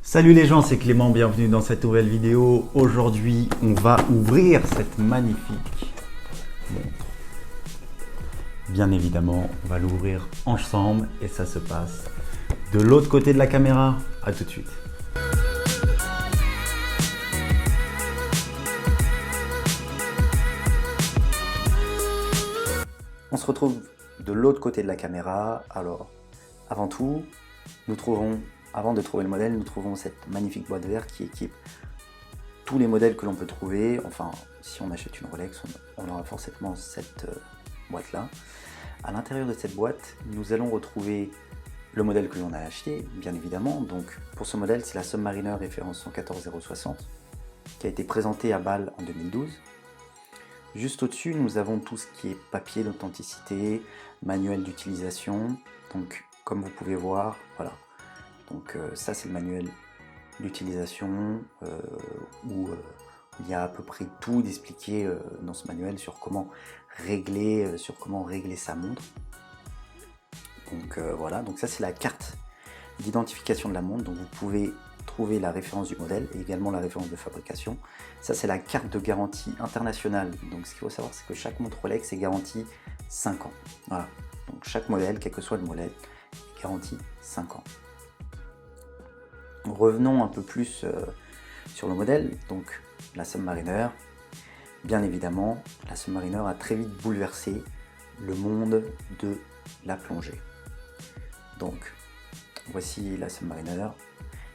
Salut les gens, c'est Clément, bienvenue dans cette nouvelle vidéo. Aujourd'hui, on va ouvrir cette magnifique montre. Bien évidemment, on va l'ouvrir ensemble et ça se passe de l'autre côté de la caméra. À tout de suite. On se retrouve de l'autre côté de la caméra. Alors, avant tout, avant de trouver le modèle, nous trouvons cette magnifique boîte verte qui équipe tous les modèles que l'on peut trouver. Enfin, si on achète une Rolex, on aura forcément cette boîte-là. À l'intérieur de cette boîte, nous allons retrouver le modèle que l'on a acheté, bien évidemment. Donc, pour ce modèle, c'est la Submariner référence 114060 qui a été présentée à Bâle en 2012. Juste au-dessus, nous avons tout ce qui est papier d'authenticité, manuel d'utilisation. Donc, comme vous pouvez voir, voilà. Donc ça c'est le manuel d'utilisation où il y a à peu près tout d'expliqué dans ce manuel sur comment régler sa montre. Donc voilà, donc ça c'est la carte d'identification de la montre, donc vous pouvez trouver la référence du modèle et également la référence de fabrication. Ça c'est la carte de garantie internationale, donc ce qu'il faut savoir c'est que chaque montre Rolex est garantie 5 ans. Voilà, donc chaque modèle, quel que soit le modèle, est garanti 5 ans. Revenons un peu plus sur le modèle, donc la Submariner. Bien évidemment, la Submariner a très vite bouleversé le monde de la plongée. Donc, voici la Submariner,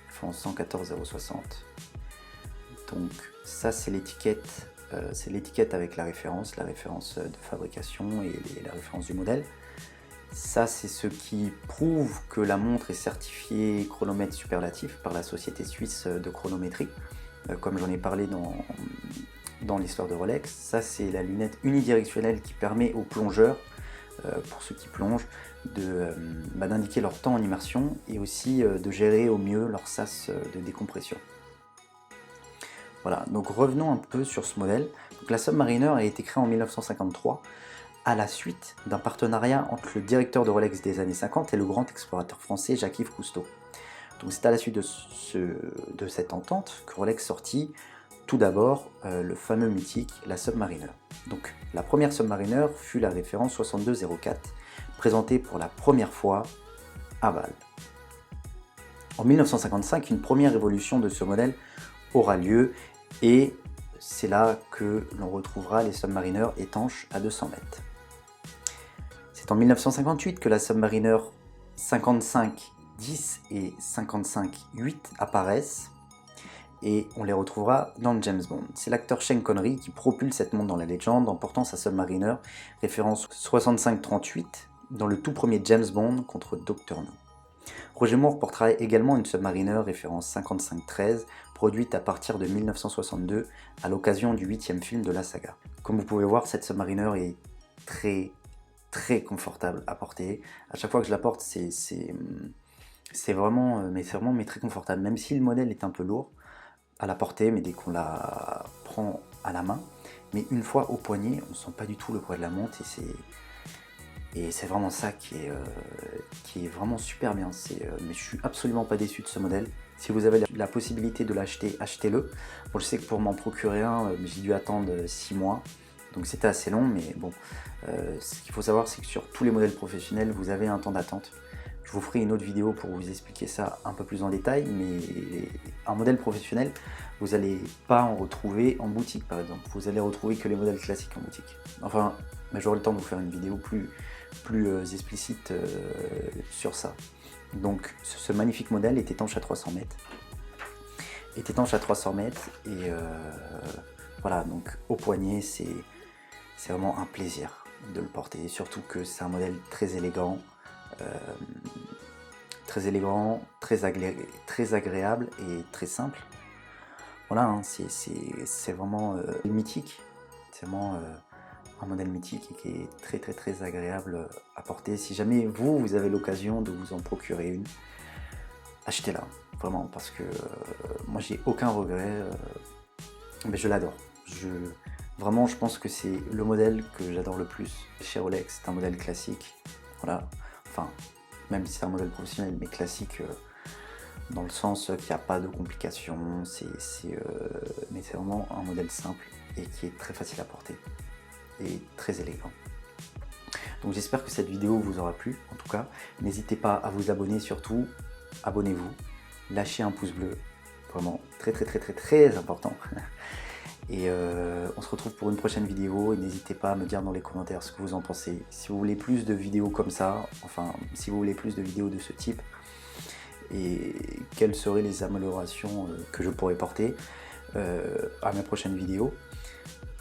référence 114060. Donc, ça c'est l'étiquette avec la référence de fabrication et la référence du modèle. Ça, c'est ce qui prouve que la montre est certifiée chronomètre superlatif par la société suisse de chronométrie, comme j'en ai parlé dans l'histoire de Rolex. Ça, c'est la lunette unidirectionnelle qui permet aux plongeurs, pour ceux qui plongent, d'indiquer leur temps en immersion et aussi de gérer au mieux leur sas de décompression. Voilà, donc revenons un peu sur ce modèle. Donc, la Submariner a été créée en 1953. À la suite d'un partenariat entre le directeur de Rolex des années 50 et le grand explorateur français Jacques-Yves Cousteau. Donc c'est à la suite de cette entente que Rolex sortit tout d'abord le fameux mythique, la Submariner. Donc la première Submariner fut la référence 6204, présentée pour la première fois à Bâle. En 1955, une première évolution de ce modèle aura lieu et c'est là que l'on retrouvera les Submariner étanches à 200 mètres. C'est en 1958 que la Submariner 55-10 et 55-8 apparaissent et on les retrouvera dans James Bond. C'est l'acteur Sean Connery qui propulse cette montre dans la légende en portant sa Submariner référence 65-38 dans le tout premier James Bond contre Dr. No. Roger Moore portera également une Submariner référence 55-13 produite à partir de 1962 à l'occasion du 8e film de la saga. Comme vous pouvez voir, cette Submariner est très confortable à porter. À chaque fois que je la porte, c'est vraiment très confortable, même si le modèle est un peu lourd à la porter, mais dès qu'on la prend à la main, mais une fois au poignet, on sent pas du tout le poids de la montre et c'est vraiment ça qui est vraiment super bien. Mais je suis absolument pas déçu de ce modèle. Si vous avez la possibilité de l'acheter, achetez-le. Bon, je sais que pour m'en procurer un, j'ai dû attendre 6 mois. Donc c'était assez long, mais bon, ce qu'il faut savoir, c'est que sur tous les modèles professionnels, vous avez un temps d'attente. Je vous ferai une autre vidéo pour vous expliquer ça un peu plus en détail, mais un modèle professionnel, vous n'allez pas en retrouver en boutique, par exemple. Vous allez retrouver que les modèles classiques en boutique. Enfin, j'aurai le temps de vous faire une vidéo plus explicite sur ça. Donc, ce magnifique modèle est étanche à 300 mètres. Et voilà, donc au poignet, c'est vraiment un plaisir de le porter, surtout que c'est un modèle très élégant, très agréable et très simple. Voilà, hein, c'est vraiment mythique, c'est vraiment un modèle mythique et qui est très agréable à porter. Si jamais vous avez l'occasion de vous en procurer une, achetez-la, vraiment, parce que moi j'ai aucun regret, mais je l'adore. Vraiment, je pense que c'est le modèle que j'adore le plus chez Rolex. C'est un modèle classique, voilà. Enfin, même si c'est un modèle professionnel, mais classique dans le sens qu'il n'y a pas de complications, mais c'est vraiment un modèle simple et qui est très facile à porter et très élégant. Donc j'espère que cette vidéo vous aura plu, en tout cas. N'hésitez pas à vous abonner, surtout, abonnez-vous, lâchez un pouce bleu, vraiment très important. Et on se retrouve pour une prochaine vidéo, et n'hésitez pas à me dire dans les commentaires ce que vous en pensez. Si vous voulez plus de vidéos comme ça, enfin, si vous voulez plus de vidéos de ce type, et quelles seraient les améliorations que je pourrais porter à mes prochaines vidéos.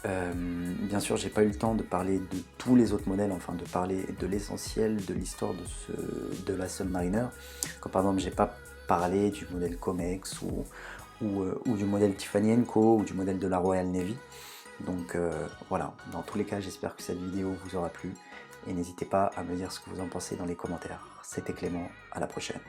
Bien sûr, j'ai pas eu le temps de parler de tous les autres modèles, enfin de parler de l'essentiel de l'histoire de la Submariner. Comme par exemple, j'ai pas parlé du modèle Comex ou du modèle Tiffany & Co ou du modèle de la Royal Navy. Donc voilà, dans tous les cas, j'espère que cette vidéo vous aura plu et n'hésitez pas à me dire ce que vous en pensez dans les commentaires. C'était Clément, à la prochaine.